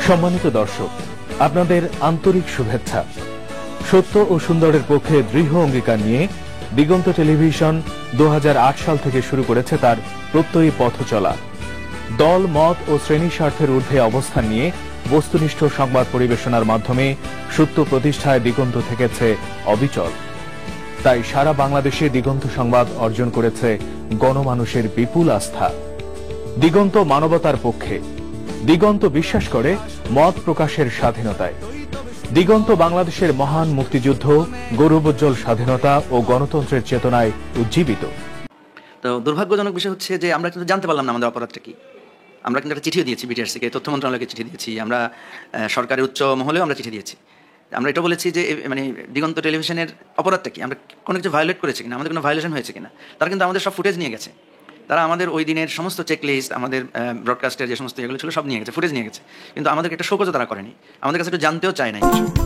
সম্মানিত দর্শক, আপনাদের আন্তরিক শুভেচ্ছা। সত্য ও সুন্দরের পক্ষে দৃঢ় অঙ্গীকার নিয়ে দিগন্ত টেলিভিশন 2008 সাল থেকে শুরু করেছে তার প্রত্যয়ী পথ চলা। দল, মত ও শ্রেণী স্বার্থের ঊর্ধ্বে অবস্থান নিয়ে বস্তুনিষ্ঠ সংবাদ পরিবেশনার মাধ্যমে সত্য প্রতিষ্ঠায় দিগন্ত থেকেছে অবিচল। তাই সারা বাংলাদেশে দিগন্ত সংবাদ অর্জন করেছে গণমানুষের বিপুল আস্থা। দিগন্ত মানবতার পক্ষে। দিগন্ত বিশ্বাস করে মত প্রকাশের স্বাধীনতায়। দিগন্ত বাংলাদেশের মহান মুক্তিযুদ্ধ, গৌরবোজ্জ্বল স্বাধীনতা ও গণতন্ত্রের চেতনায় উজ্জীবিত। তো দুর্ভাগ্যজনক বিষয় হচ্ছে যে আমরা কিন্তু জানতে পারলাম না আমাদের অপরাধটা কি। আমরা কিন্তু একটা চিঠিও দিয়েছি, বিটিআরসিকে, তথ্য মন্ত্রণালয়কে চিঠি দিয়েছি, আমরা সরকারের উচ্চ মহলেও আমরা চিঠি দিয়েছি। আমরা এটা বলেছি যে মানে দিগন্ত টেলিভিশনের অপরাধটা কি, আমরা কোনো কিছু ভায়োলেট করেছি কিনা, আমাদের কোনো ভায়োলেশন হয়েছে কিনা। তারা কিন্তু আমাদের সব ফুটেজ নিয়ে গেছে। তারা আমাদের ওই দিনের সমস্ত চেকলিস্ট, আমাদের ব্রডকাস্টের যে সমস্ত এগুলো ছিল সব নিয়ে গেছে, ফুটেজ নিয়ে গেছে, কিন্তু আমাদেরকে একটা শোকজও তারা করেনি, আমাদের কাছে একটু জানতেও চায় নাই।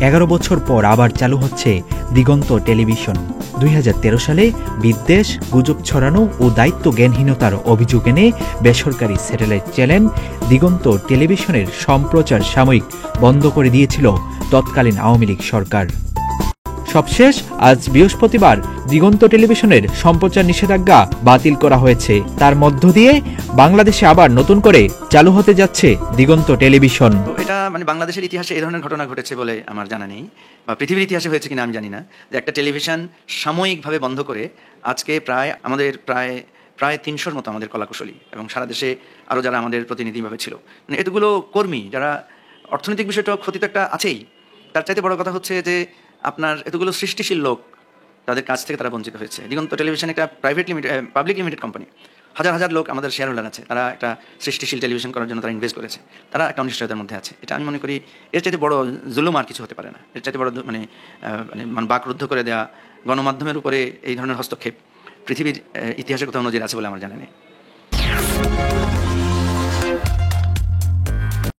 11 বছর পর আবার চালু হচ্ছে দিগন্ত টেলিভিশন। 2013 সালে বিদ্বেষ, গুজব ছড়ানো ও দায়িত্ব জ্ঞানহীনতার অভিযোগ এনে বেসরকারি স্যাটেলাইট চ্যানেল দিগন্ত টেলিভিশনের সম্প্রচার সাময়িক বন্ধ করে দিয়েছিল তৎকালীন আওয়ামী লীগ সরকার। সবশেষ আজ বৃহস্পতিবার দিগন্ত টেলিভিশনের সম্প্রচার নিষেধাজ্ঞা বাতিল করা হয়েছে। তার মধ্য দিয়ে বাংলাদেশে আবার নতুন করে চালু হতে যাচ্ছে দিগন্ত টেলিভিশন। এটা মানে বাংলাদেশের ইতিহাসে এই ধরনের ঘটনা ঘটেছে বলে আমার জানা নেই, বা পৃথিবীর ইতিহাসে হয়েছে কিনা আমি জানি না, যে একটা টেলিভিশন সাময়িকভাবে বন্ধ করে আজকে আমাদের প্রায় 300-র মতো আমাদের কলাকুশলী এবং সারা দেশে আরও যারা আমাদের প্রতিনিধিভাবে ছিল, মানে এতগুলো কর্মী, যারা অর্থনৈতিক বিষয়টা ক্ষতি তো একটা আছেই, তার চাইতে বড় কথা হচ্ছে যে আপনার এতগুলো সৃষ্টিশীল লোক, তাদের কাছ থেকে তারা বঞ্চিত হয়েছে। দিগন্ত টেলিভিশন একটা পাবলিক লিমিটেড কোম্পানি, হাজার হাজার লোক আমাদের শেয়ার হোল্ডার আছে, তারা একটা সৃষ্টিশীল টেলিভিশন করার জন্য তারা ইনভেস্ট করেছে, তারা একটা অনিশ্চয়তার মধ্যে আছে। এটা আমি মনে করি এর চাইতে বড় জুলুম আর কিছু হতে পারে না। এর চাইতে বড় মানে বাকরুদ্ধ করে দেওয়া গণমাধ্যমের উপরে এই ধরনের হস্তক্ষেপ পৃথিবীর ইতিহাসে কোথাও নজির আছে বলে আমার জানা নেই।